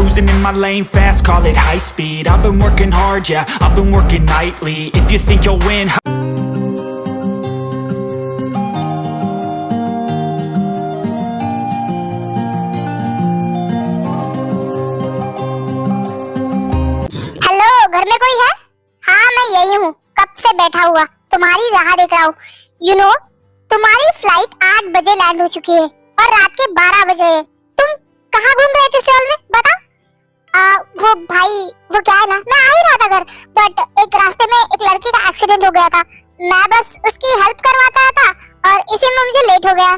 cruising in my lane fast, call it high speed. I've been working hard, yeah, I've been working nightly. If you think you'll win, hello, घर में कोई है? हाँ, मैं यही हूँ, कब से बैठा हुआ तुम्हारी राह देख रहा हूँ। यू नो, तुम्हारी फ्लाइट 8 बजे लैंड हो चुकी है और रात के 12 बजे है। तुम कहाँ घूम रहे थे सियोल में, बता? वो भाई, वो क्या है ना, मैं आ ही रहा था घर, बट एक रास्ते में एक लड़की का एक्सीडेंट हो गया था। मैं बस उसकी हेल्प करवाता था और इसी में मुझे लेट हो गया।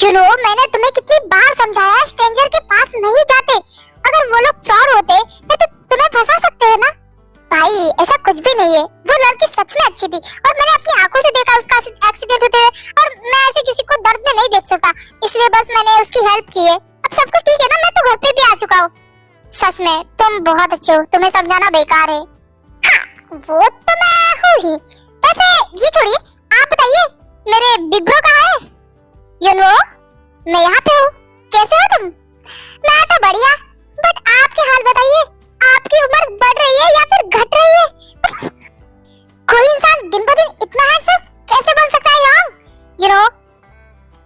यू नो, मैंने तुम्हें कितनी बार समझाया, स्ट्रेंजर के पास नहीं जाते। अगर वो लोग फ्रॉड होते तो तुम्हें फंसा सकते हैं ना। भाई, ऐसा कुछ भी नहीं है, वो लड़की सच में अच्छी थी और मैंने अपनी आंखों से देखा उसका एक्सीडेंट होते हुए, और मैं ऐसे किसी को दर्द में नहीं देख सकता, इसलिए बस मैंने उसकी हेल्प की है। अब सब कुछ ठीक है ना, मैं तो घर पे भी आ चुका हूँ। सच में तुम बहुत अच्छे हो, तुम्हें समझाना बेकार है। हाँ, वो तो मैं हूँ ही। वैसे ये छोड़िए, आप बताइए मेरे बिग ब्रो कहाँ है? यू नो, मैं यहाँ पे हूँ। कैसे हो तुम? मैं तो बढ़िया, बट आपके हाल बताइए, आपकी उम्र बढ़ रही है या फिर घट रही है? कोई इंसान दिन ब दिन इतना हैंडसम कैसे बन सकता है यार? यू नो,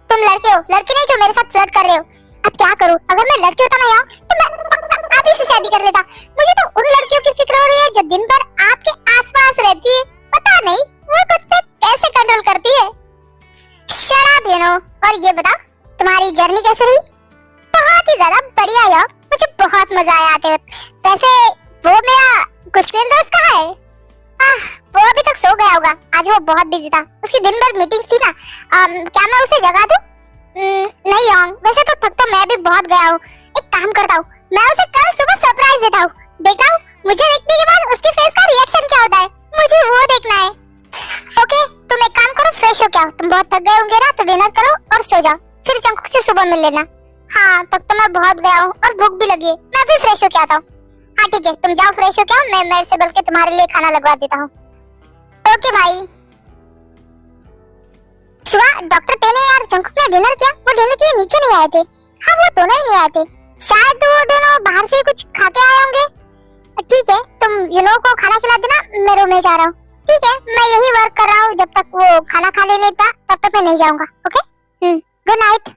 तुम लड़के हो, लड़की नहीं जो मेरे साथ फ्लर्ट कर रहे हो। अब क्या करूं, अगर मैं लड़की होता ना यार तो मैं अभी से शादी कर लेता। मुझे तो उन लड़कियों की फिक्र हो रही है जो दिन भर आपके आसपास रहती है। पता नहीं वो खुद पे कैसे कंट्रोल करती है। Shut up you know. और ये बता, तुम्हारी जर्नी कैसे रही? बहुत ही ज्यादा बढ़िया यार, मुझे बहुत मजा आया आते वक्त। वैसे वो मेरा गुस्सेल दोस्त कहाँ है? वो अभी तक सो गया होगा, आज वो बहुत बिजी था, उसकी दिन भर मीटिंग्स थी ना। क्या मैं उसे जगा दूं? नहीं यार, वैसे तो थक तो मैं भी बहुत गया हूँ। एक काम करता हूँ, मैं उसे कल सुबह सरप्राइज देता हूँ। देखता हूँ मुझे देखने के बाद उसके फेस का रिएक्शन क्या होता है, मुझे वो देखना है। ओके, तुम एक काम करो, फ्रेश हो के आओ। तुम बहुत थक गए होंगे ना, तो डिनर करो और सो जाओ, फिर जंकुक से सुबह मिल लेना। हाँ, तब तो मैं बहुत गया हूँ और भूख भी लगी है, मैं भी फ्रेश होके आता हूँ। हाँ ठीक है, तुम जाओ फ्रेश होके आओ, मैं मेरे से बल्कि तुम्हारे लिए खाना लगवा देता हूँ। ओके भाई। सुबह डॉक्टर ते ने यार जंकुक ने डिनर किया, वो डिनर के लिए नीचे नहीं आए थे। हाँ, वो दोनों ही नहीं आए थे, शायद वो दोनों बाहर से कुछ खा के आए होंगे। ठीक है, तुम यूनो को खाना खिला देना, मैं रूम में जा रहा हूँ। ठीक है, मैं यही वर्क कर रहा हूँ, जब तक वो खाना खा ले लेता तब तक मैं नहीं जाऊंगा। Okay, good night.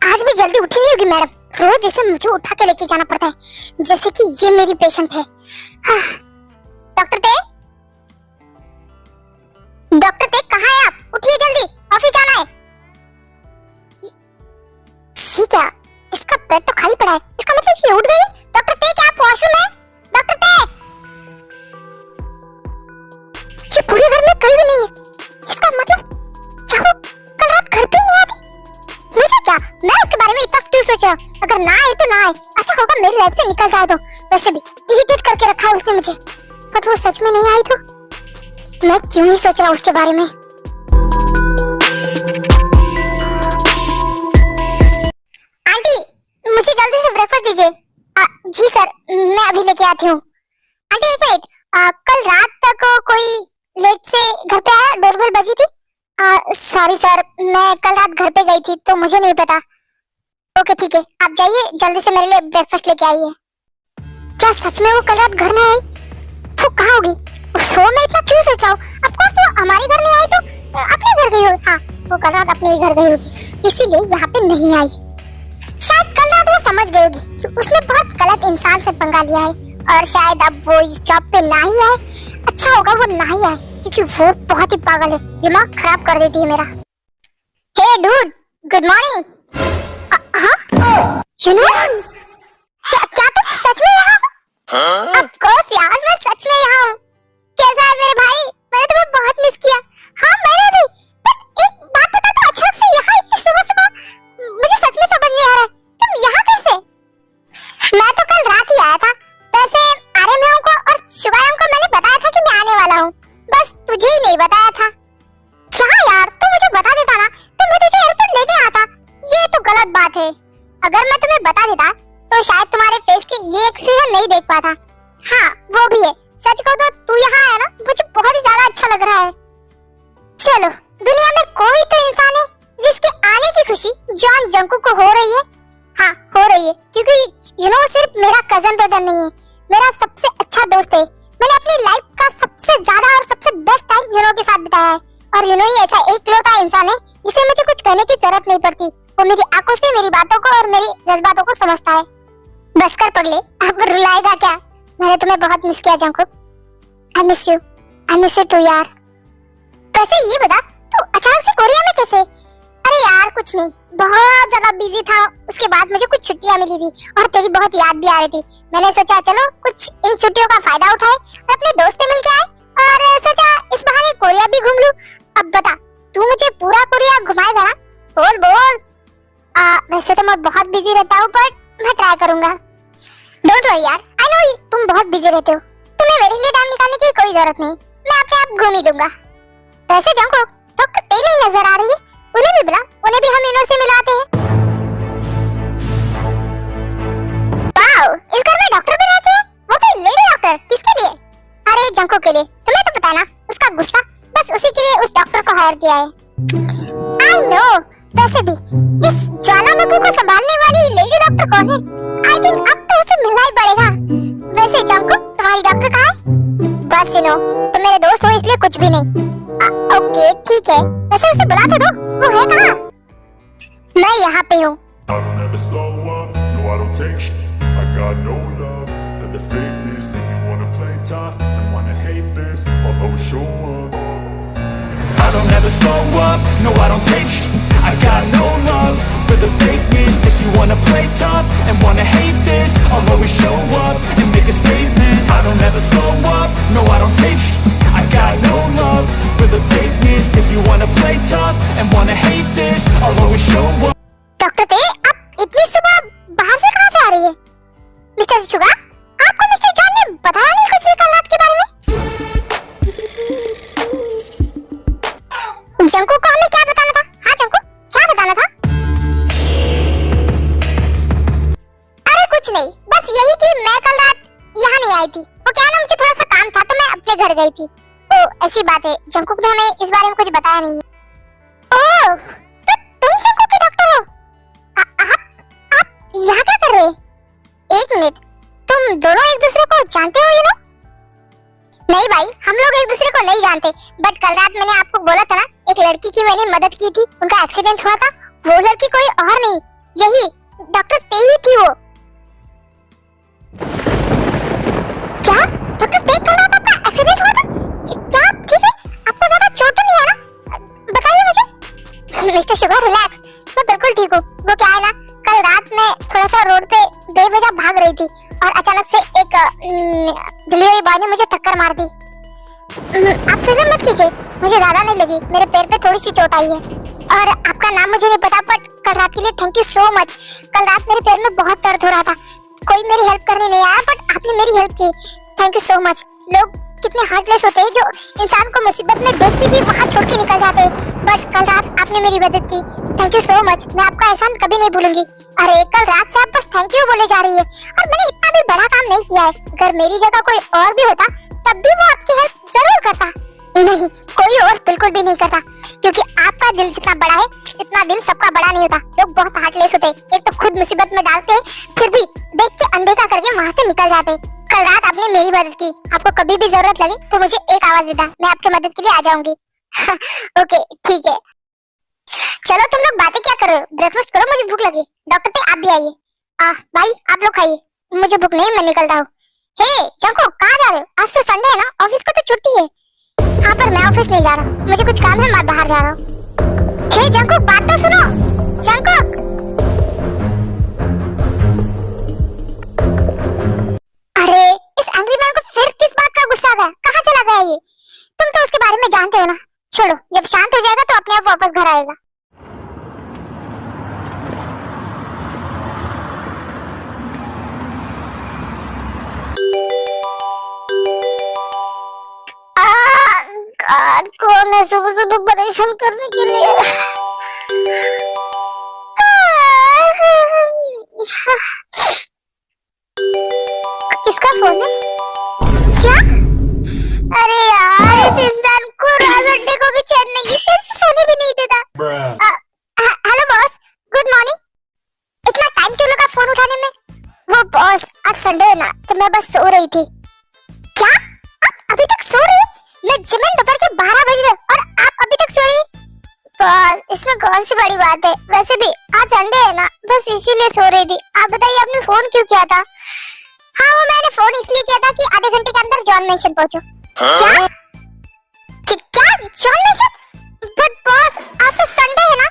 आज भी जल्दी उठी नहीं होगी मैडम, रोज इसे मुझे उठा के लेके जाना पड़ता है, जैसे कि ये मेरी पेशेंट है। डॉक्टर ते, डॉक्टर ते कहाँ है आप? उठिए जल्दी, ऑफिस जाना है। ये क्या, इसका बेड तो खाली पड़ा है, इसका मतलब कि उठ गई। डॉक्टर ते, क्या आप वॉशरूम है? डॉक्टर ते, ये पूरे घर में कहीं भी नहीं है, इसका मतलब क्या वो कल रात घर पे नहीं आती? मुझे क्या, मैं उसके बारे में इतना क्यों सोच रहा हूँ? अगर ना आए तो ना आए, अच्छा होगा मेरी लाइफ से निकल जाए। तो वैसे भी इरिटेट करके रखा है उसने मुझे, बट वो सच में नहीं आई तो मैं क्यों ही सोच रहा हूँ उसके बारे में। आंटी, मुझे जल्दी से ब्रेकफास्ट दीजिए। जी सर, मैं अभी लेके आती हूँ। आंटी एक मिनट, कल रात तक कोई लेट से घर पे आया, डोरबेल बजी थी। सॉरी सर, मैं कल रात घर पे गई थी तो मुझे नहीं पता। ओके ठीक है, आप जाइए, जल्दी से मेरे लिए ब्रेकफास्ट लेके आइए। क्या सच में वो कल रात घर नहीं आई? वो कहाँ होगी? सो मैं इतना क्यों सोच रहा हूँ? ऑफ कोर्स वो हमारे घर नहीं आई तो अपने घर गई होगी। हाँ, वो कल रात अपने ही घर गई होगी, इसीलिए यहाँ पे नहीं आई। शायद कल रात वो समझ गई होगी कि उसने बहुत गलत इंसान से पंगा लिया है, और शायद अब वो इस जॉब पे ना ही आए। अच्छा होगा वो ना ही आए, क्योंकि वो बहुत ही पागल है, दिमाग खराब कर देती है मेरा। Hey dude, good morning. हाँ, यू नो, क्या तुम सच में यहाँ हो? ऑफ कोर्स यार, मैं सच में यहाँ हूँ। कैसा है मेरे भाई? मैंने तुम्हें बहुत मिस किया। हाँ मैंने भी, बट एक बात बता, तो अचानक से यहाँ इतनी सुबह सुबह, मुझे सच में समझ नहीं आ रहा है, तुम यहाँ कैसे? मैं तो कल रात ही आया था। वैसे आर्यन को और शुभायम को मैंने बताया था कि मैं आने वाला हूँ, बस तुझे ही नहीं बताया था। क्या यार, तू मुझे बता देता ना तो मैं तुझे एयरपोर्ट लेने आता। ये तो गलत बात है, अगर मैं तुम्हें बता देता तो शायद तुम्हारे फेस के ये एक्सप्रेशन नहीं देख पाता। हाँ वो भी है, सच कहूँ तो तू यहाँ आया ना मुझे बहुत ही ज्यादा अच्छा लग रहा है। चलो, दुनिया में कोई तो इंसान है जिसके आने की खुशी जॉन जंकुक को हो रही है। हाँ हो रही है, क्योंकि सिर्फ मेरा कजन ब्रदर नहीं है, मेरा सबसे अच्छा दोस्त है। मैंने अपनी लाइफ का सबसे ज्यादा और सबसे बेस्ट टाइम के साथ बिताया है। और ही ऐसा एकलौता इंसान है जिसे मुझे कुछ कहने की जरूरत नहीं पड़ती। वो मेरी आंखों से मेरी बातों को और मेरी जज्बातों को समझता है। बस कर पगले, अब रुलाएगा क्या? मैंने तुम्हें बहुत मिस किया Jungkook. I miss you too यार। वैसे ये बता, तू अचानक से कोरिया में कैसे? अरे यार कुछ नहीं, बहुत ज्यादा बिजी था। उसके बाद मुझे कुछ छुट्टियां मिली थी और तेरी बहुत याद भी आ रही थी। मैंने सोचा चलो कुछ इन छुट्टियों का फायदा उठाए और अपने दोस्त से मिलके आए और सोचा इस बहाने कोरिया भी घूम लूं। अब बता, तू मुझे पूरा कोरिया घुमाएगा ना? बोल बोल। वैसे तो मैं बहुत बिजी रहता हूँ पर मैं ट्राई करूंगा। डोंट वरी यार, आई नो तुम बहुत बिजी रहते हो, तुम्हें मेरे लिए टाइम निकालने की कोई जरूरत नहीं, मैं अपने आप घूम ही लूंगा। वैसे जंकुक, डॉक्टर ते नहीं नजर आ रही है, उन्हें भी बुला, उन्हें भी हम इन्हों से मिलाते हैं। वाओ, इस घर में डॉक्टर भी रहते हैं? वो भी लेडी डॉक्टर? किसके लिए? अरे जंकुक के लिए, तुम्हें तो पता है ना, उसका गुस्सा, बस उसी के लिए उस डॉक्टर को हायर किया है। आई नो, वैसे भी इस ज्वालामुखी को संभालने वाली लेडी डॉक्टर कौन है? आई थिंक अब तो उसे मिलना ही पड़ेगा। वैसे जंकुक, तुम्हारी डॉक्टर कहाँ है? बस सुनो, तुम मेरे दोस्त हो इसलिए कुछ भी नहीं। ओके ठीक है, वैसे उसे बुला तो दो, वो है कहाँ? मैं यहाँ पे हूँ। I don't ever slow up, no I don't take shit. I got no love for the fakeness. If you wanna play tough and wanna hate this, I'll always show up. I don't ever slow up, no I don't take shit. I got no love for the fakeness. If you wanna play tough and wanna hate this, I'll always show up and make a statement. I don't ever slow up, no I don't take shit. I got no love for the fakeness. If you wanna play tough and wanna hate this, I'll always show up. Doctor ते, आप इतनी सुबह बाहर से कहाँ से आ रही है? मिस्टर शुगा, आपको मिस्टर जॉन ने बताया नहीं कुछ भी कल रात के बारे में? जंकुक को हमें क्या बताना था? हाँ जंकुक, क्या बताना था? अरे कुछ नहीं, बस यही कि मैं कल रात यहाँ नहीं आई थी। वो क्या ना, मुझे थोड़ा सा काम था तो मैं अपने घर गई थी। ओ ऐसी बात है, जंकुक ने हमें इस बारे में कुछ बताया नहीं है। ओह, तो तुम जंकुक के डॉक्टर हो? आप यहाँ क्या कर रहे हैं? एक मिनट, तुम दोनों एक दूसरे को जानते हो? नहीं भाई, हम लोग एक दूसरे को नहीं जानते, बट कल रात मैंने आपको बोला था ना, एक लड़की की मैंने मदद की थी, उनका एक्सीडेंट हुआ था। वो लड़की कोई और नहीं, यही डॉक्टर ते ही थी। वो क्या डॉक्टर ते, कल रात आपका एक्सीडेंट हुआ था? क्या आप ठीक है? आपको ज्यादा चोट तो नहीं है ना? बताइए मुझे। मिस्टर शुगर रिलैक्स, मैं बिल्कुल ठीक हूँ। वो क्या है ना, कल रात में थोड़ा सा रोड पे बेवजह भाग रही थी और अचानक से एक डिलीवरी बॉय ने मुझे टक्कर मार दी। आप फिक्र मत कीजिए, मुझे ज्यादा नहीं लगी, मेरे पैर पे थोड़ी सी चोट आई है। और आपका नाम मुझे नहीं पता, बट कल रात के लिए थैंक यू सो मच। कल रात मेरे पैर में बहुत दर्द हो रहा था, कोई मेरी हेल्प करने नहीं आया, बट आपने मेरी हेल्प की, थैंक यू सो मच। लोग कितने हार्टलेस होते हैं जो इंसान को मुसीबत में देख के भी वहाँ छोड़ के निकल जाते हैं, बट कल रात आपने मेरी मदद की, थैंक यू सो मच। मैं आपका एहसान कभी नहीं भूलूंगी। अरे कल रात से आप बस थैंक यू बोले जा रही है, और मैंने इतना भी बड़ा काम नहीं किया है। अगर मेरी जगह कोई और भी होता तब भी वो आपकी हेल्प जरूर करता। नहीं, कोई और बिल्कुल भी नहीं करता, क्योंकि आपका दिल जितना बड़ा है इतना दिल सबका बड़ा नहीं होता। लोग बहुत हार्टलेस होते हैं, एक तो खुद मुसीबत में डालते हैं, फिर भी देख के अनदेखा करके वहाँ से निकल जाते हैं। कल रात आपने मेरी मदद की, आपको कभी भी जरूरत लगी तो मुझे एक आवाज देना, मैं आपकी मदद के लिए आ जाऊंगी। ओके ठीक है, चलो तुम लोग बातें क्या कर रहे हो? ब्रेकफास्ट करो, मुझे भूख लगी। डॉक्टर ते आप भी आइए। भाई आप लोग खाइए, मुझे भूख नहीं, मैं निकलता हूँ। हे जंकुक, कहाँ जा रहे हो? आज तो संडे है ना, ऑफिस को तो छुट्टी है। हाँ पर मैं ऑफिस नहीं जा रहा, मुझे कुछ काम है, मैं बाहर जा रहा हूँ। हे जंकुक, बात तो सुनो। जंकुक, अरे इस एंग्री मैन को फिर किस बात का गुस्सा आ गया? कहाँ चला गया ये? तुम तो उसके बारे में जानते हो ना। छोड़ो, जब शांत हो जाएगा तो अपने आप वापस घर आएगा। God, कौन है सुबह सुबह परेशान करने के लिए? फोन है? क्या? अरे यार, इस इंसान को संडे को भी चैन नहीं है, चैन से सोने भी नहीं देता। Hello boss, good morning. इतना टाइम क्यों लगा फोन उठाने में? वो बॉस, आज संडे है ना, तो मैं बस सो रही थी। क्या? आप अभी तक सो रही? मैं जिम दोपहर के 12 बज रहे और आप अभी तक सो रही? बॉस, इसमें कौन सी बड़ी बात है? वैसे भी आज संडे है ना, बस इसीलिए सो रही थी। आप बताइए, आपने फोन क्यों किया था? हाँ, वो मैंने फोन इसलिए किया था कि आधे घंटे के अंदर जॉन मेंशन पहुंचो। क्या? क्या जॉन मेंशन? बट बॉस, आज तो संडे है ना।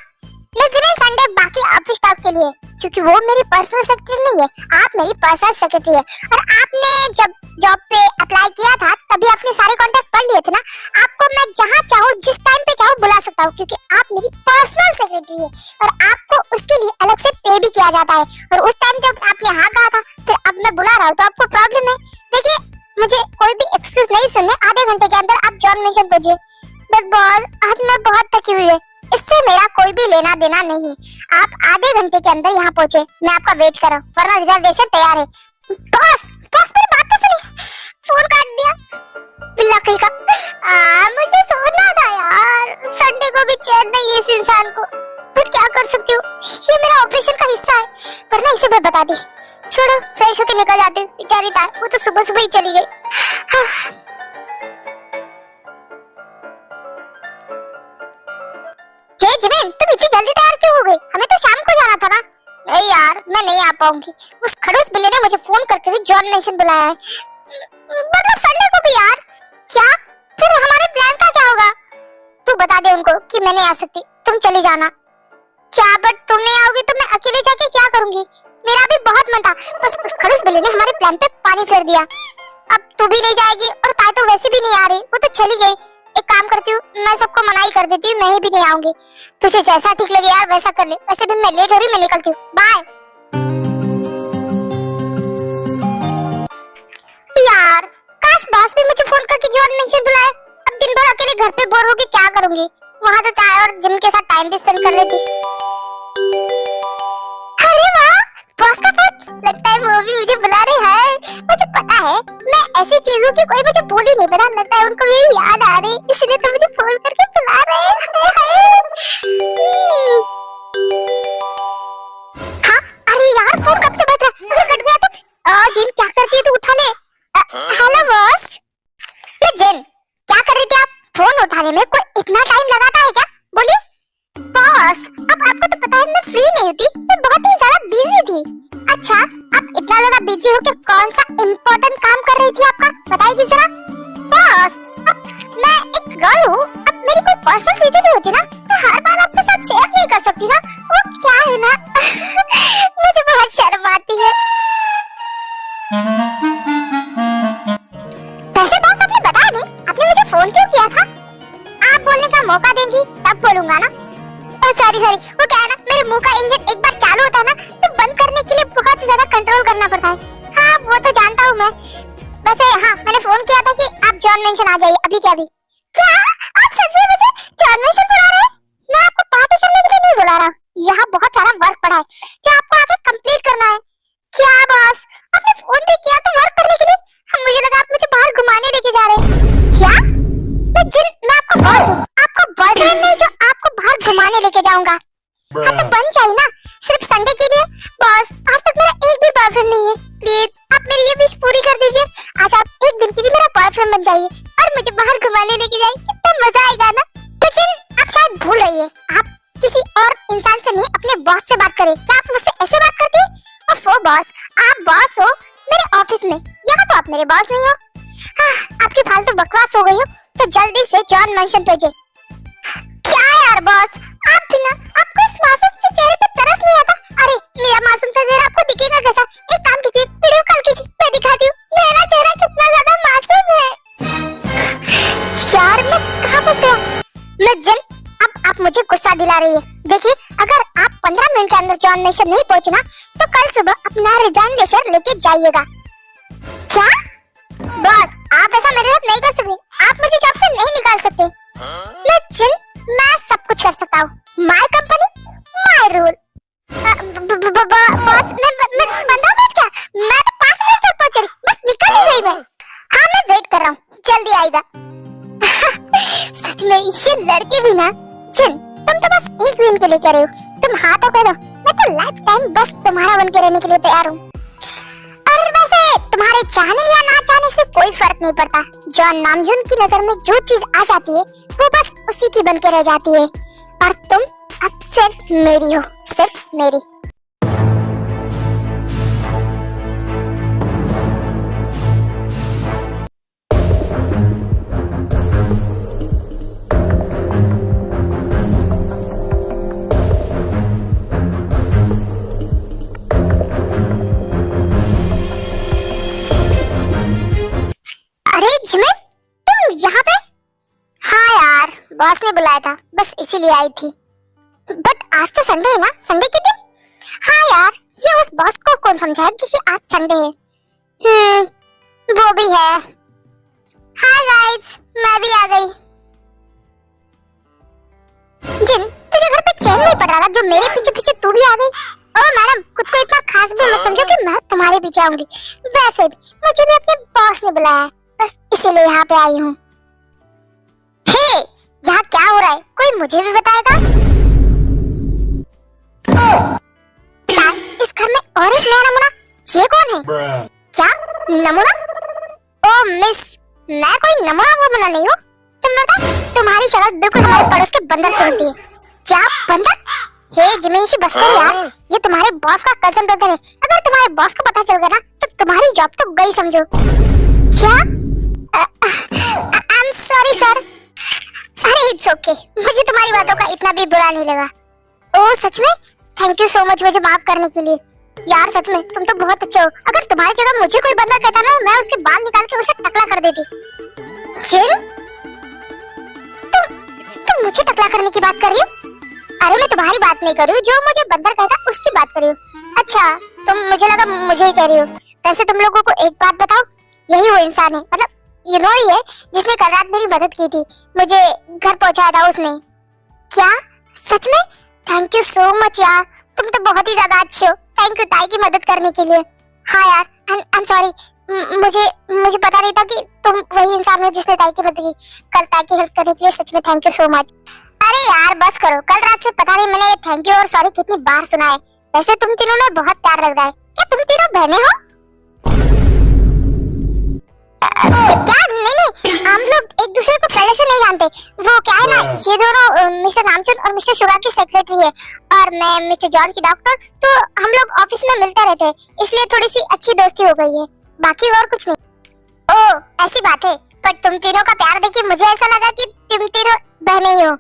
लेकिन संडे बाकी ऑफिस स्टाफ के लिए, क्योंकि वो मेरी पर्सनल सेक्रेटरी नहीं है, आप मेरी पर्सनल सेक्रेटरी है। और आपने जब जॉब पे अप्लाई किया था तभी आपने सारे कॉन्टैक्ट पढ़ लिए थे ना। आपको मैं जहाँ चाहूँ जिस टाइम पे चाहूँ बुला सकता हूँ, क्योंकि आप मेरी पर्सनल सेक्रेटरी है और आपको उसके लिए अलग से पे भी किया जाता है। और उस टाइम जब आपने हाँ कहा था, फिर अब मैं बुला रहा हूँ तो आपको प्रॉब्लम है। देखिए, मुझे कोई भी एक्सक्यूज नहीं सुनने, आधे घंटे के अंदर आप जॉन मेंशन पहुंचिए। बट बॉस, आज मैं बहुत थकी हुई है, इससे मेरा कोई भी लेना देना नहीं है। आप आधे घंटे के अंदर यहाँ पहुँचे, मैं आपका वेट कर रहा हूँ, वरना रिजर्वेशन तैयार है। बॉस, बॉस मेरी बात तो सुनिए। फोन काट दिया बिल्ला कहीं का। मुझे सोना था यार, संडे को भी चैन नहीं है इस इंसान को। बट क्या कर सकती हूँ, ये मेरा ऑपरेशन का हिस्सा है, वरना इसे मैं बता दी। छोड़ो, फ्रेश होके निकल जाती हूँ। बेचारी था, वो तो सुबह सुबह ही चली गई। हे जिमिन, तुम इतनी जल्दी तैयार क्यों हो गई? हमें तो शाम को जाना था ना। नहीं यार, मैं नहीं आ पाऊंगी। उस खड़ूस बिल्ली ने मुझे फोन करके जॉन मेंशन बुलाया है, मतलब संडे को भी यार। क्या? फिर हमारे प्लान का क्या होगा? तू बता दे उनको कि मैं नहीं आ सकती, तुम चली जाना। क्या? बट तुम नहीं आओगी तो मैं अकेले जाके क्या करूंगी? मेरा भी बहुत मन था, बस उस खड़ूस बिल्ली ने हमारे प्लान पे पानी फेर दिया। अब तू भी नहीं जाएगी और ताई तो वैसे भी नहीं आ रही, वो तो चली गई। एक काम करती हूँ, मैं सबको मनाही कर देती हूँ, मैं भी नहीं आऊंगी। तुझे जैसा ठीक लगे यार वैसा कर ले। वैसे भी मैं लेट हो रही, मैं निकलती हूँ, बाय। यार, काश बॉस भी मुझे फोन करके जॉन मेंशन बुलाए। अब दिन भर अकेले घर पे बोर होके क्या करूंगी? वहाँ तो चाय और जिम के साथ टाइम भी स्पेंड कर लेती। अरे वाह, बॉस का फोन। लगता है वो भी मुझे बुला रहे हैं। मुझे पता है, मैं ऐसी चीजों की कोई मुझे बोल ही नहीं पता। लगता है उनको मेरी याद आ रही, इसलिए तो मुझे फोन करके बुला रहे हैं। हाँ, अरे यार, फोन कब से बज रहा है? अगर कट गया तो जिम क्या करती है, तू उठा ले। Hello boss. ये जिन, क्या कर रही थी आप? फोन उठाने में कोई इतना टाइम लगाता है क्या? बोलिए। बॉस, अब आपको तो पता है मैं फ्री नहीं होती, मैं बहुत ही ज्यादा बिजी थी। अच्छा, आप इतना ज्यादा बिजी हो के कौन सा इम्पोर्टेंट काम कर रही थी आपका? बताइए जरा। बॉस, अब मैं एक गर्ल हूँ, अब मेरी कोई पर्सनल चीजें भी होती ना, मैं हर बार आपके साथ शेयर नहीं कर सकती ना। वो क्या है ना, मुझे बहुत शर्म आती है। वैसे बॉस, आपने बताया नहीं, आपने मुझे फोन क्यों किया था? आप बोलने का मौका देंगी तब बोलूंगा ना। सॉरी, वो क्या है ना, मेरे मुंह का इंजन एक बार चालू होता है ना, तो बंद करने के लिए बहुत ज्यादा कंट्रोल करना पड़ता है। हाँ, वो तो जानता हूँ मैं। वैसे हाँ, मैंने फोन किया था कि आप जॉन मेंशन आ जाइए अभी के अभी। क्या आप सच में मुझे जॉन मेंशन बुला रहे हैं? मैं आपको पार्टी करने के लिए नहीं बुला रहा, यहाँ बहुत सारा वर्क पड़ा है जो आपको आगे कंप्लीट करना है। क्या बॉस, आपने फोन भी किया तो वर्क करने के लिए? मुझे लगा आप मुझे बाहर घुमाने लेके जा रहे हैं। क्या? मैं आपका बॉस हूँ, आपका बॉयफ्रेंड नहीं जो आपको बाहर घुमाने लेके जाऊंगा। हाँ तो बन जाए ना, सिर्फ संडे के लिए। बॉस, आज तक मेरा एक भी बॉयफ्रेंड नहीं है, प्लीज आप मेरी ये विश पूरी कर दीजिए। आज आप एक दिन के लिए मेरा बॉयफ्रेंड बन जाइए और मुझे बाहर घुमाने लेके जाइए, कितना मजा आएगा ना। लेकिन आप शायद भूल रही है, आप किसी और इंसान से नहीं अपने बॉस से बात करें। क्या आप मुझसे ऐसे बात करती है? ओफो बॉस, आप बॉस हो मेरे ऑफिस में, यहाँ तो आप मेरे बॉस नहीं हो। आपकी फालतू बकवास हो गई हो, तो जल्दी से जॉन मेंशन भेजे। क्या यार बॉस, आप भी ना, आपको इस मासूम से चेहरे पे तरस नहीं आता? अरे मेरा मासूम सा चेहरा आपको दिखेगा कैसा? एक काम कीजिए, वीडियो कॉल कीजिए, मैं दिखाती हूँ मेरा चेहरा कितना ज्यादा मासूम है। यार मैं कहाँ फंस गया? मैं जिन, अब आप मुझे गुस्सा दिला रही है। देखिए, अगर आप 15 मिनट के अंदर जॉन मेंशन नहीं पहुँचे ना, तो कल सुबह अपना रिजाइनेशन लेके जाइएगा। क्या? बॉस, आप ऐसा मेरे साथ नहीं कर सकते, आप मुझे जॉब से नहीं निकाल सकते। मैं सब कुछ कर सकता हूँ, my company my rule. Boss, मैं 15 मिनट क्या, मैं तो 5 मिनट में पहुंच रही, बस निकल आएगा। सच में ये लड़के भी ना, जिन तुम तो बस एक दिन के लिए कर रहे हो। तुम हाँ तो करो, मैं तो लाइफ टाइम बस तुम्हारा बन के रहने के लिए तैयार हूँ। और वैसे तुम्हारे चाहने या ना चाहने से कोई फर्क नहीं पड़ता। जॉन नामजून की नजर में जो चीज आ जाती है वो बस उसी की बन के रह जाती है। और तुम अब सिर्फ मेरी हो, सिर्फ मेरी। अरे जिमिन, तुम यहाँ पे? हाँ यार, बॉस ने बुलाया था, बस इसीलिए आई थी। बट आज तो संडे है ना, संडे के दिन। हाँ यार, ये उस बॉस को कौन समझाएगा कि आज संडे है। वो भी है। हाय गाइस, मैं भी आ गई। जिन, तुझे घर पे चैन नहीं पड़ रहा था जो मेरे पीछे पीछे तू भी आ गई। ओह मैडम, खुद को इतना खास भी मत समझो कि मैं तुम्हारे पीछे आऊंगी। वैसे भी मुझे भी अपने बॉस ने बुलाया है, बस इसीलिए यहाँ पे आई हूँ। हे, यहाँ क्या हो रहा है? कोई मुझे भी बताएगा? इस घर में और एक नया नमूना। ये कौन है? क्या नमूना? ओ मिस, मैं कोई नमूना वमूना नहीं हूँ। तुम बताओ, तुम्हारी शक्ल बिल्कुल हमारे पड़ोस के बंदर से मिलती है। क्या बंदर? हे जिमिनशी, बस करो यार, ये तुम्हारे बॉस का कजन ब्रदर है। अगर तुम्हारे बॉस को पता चल गया ना तो तुम्हारी जॉब तो गई समझो। क्या? I am sorry sir. अरे इट्स ओके, मुझे तुम्हारी बातों का इतना भी बुरा नहीं लगा। ओह सच में? थैंक यू सो मच मुझे माफ करने के लिए। यार सच में तुम तो बहुत अच्छे हो। अगर तुम्हारी जगह मुझे कोई बंदा कहता ना, मैं उसके बाल निकाल के उसे टकला कर देती। चिल, तुम मुझे टकला करने की बात कर रही हो? अरे मैं तुम्हारी बात नहीं कर रही हूँ, जो मुझे बंदर कहता उसकी बात कर रही हूँ। अच्छा, तुम मुझे लगा मुझे ही कह रही हो। वैसे तुम लोगों को एक बात बताओ, यही वो इंसान है, मतलब ये ही है जिसने कल रात मेरी मदद की थी, मुझे घर पहुंचाया था उसने। क्या सच में? थैंक यू सो मच यार, तुम तो बहुत ही ज्यादा अच्छे हो। थैंक यू ताई की मदद करने के लिए। हाँ यार, आई एम सॉरी, मुझे पता नहीं था कि तुम वही इंसान हो जिसने ताई की मदद की। कल ताई की हेल्प करने के लिए सच में थैंक यू सो मच। अरे यार बस करो, कल रात से पता नहीं मैंने ये थैंक यू और सॉरी कितनी बार सुना है। वैसे तुम तीनों में बहुत प्यार लग रहा है। क्या तुम तीनों बहनें हो? क्या? नहीं, हम लोग एक दूसरे को पहले से नहीं जानते। वो क्या है ना, ये दोनों मिस्टर नामचून और मिस्टर शुगा की सेक्रेटरी है और मैं मिस्टर जॉन की डॉक्टर। तो हम लोग ऑफिस में मिलते रहते हैं, इसलिए थोड़ी सी अच्छी दोस्ती हो गई है, बाकी और कुछ नहीं। ओह ऐसी बात है, पर तुम तीनों का प्यार देख के मुझे ऐसा लगा कि तुम तीनों बहनें ही हो।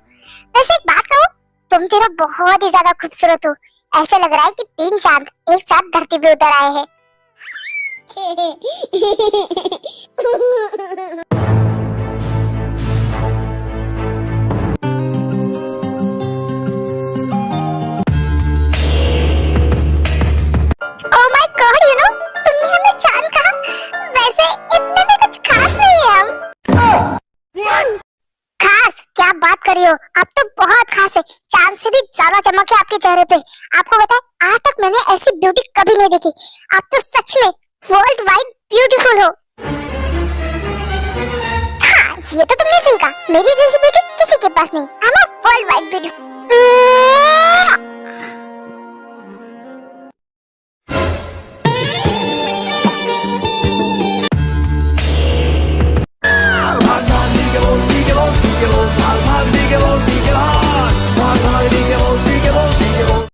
वैसे एक बात कहूं, तुम तीनों बहुत ही ज्यादा खूबसूरत हो। ऐसे लग रहा है कि 3 चांद एक साथ धरती पे उतर आए हैं। Oh my God, you know, तुमने हमें चांद कहा। वैसे इतने भी कुछ खास नहीं है हम। खास? क्या बात कर रही हो? आप तो बहुत खास है। चांद से भी ज्यादा चमक है आपके चेहरे पे। आपको पता है, आज तक मैंने ऐसी ब्यूटी कभी नहीं देखी। आप तो सच में वर्ल्ड वाइड ब्यूटीफुल हो। हाँ, ये तो तुमने सही कहा। मेरी जैसी ब्यूटी किसी के पास नहीं। I am world wide beauty.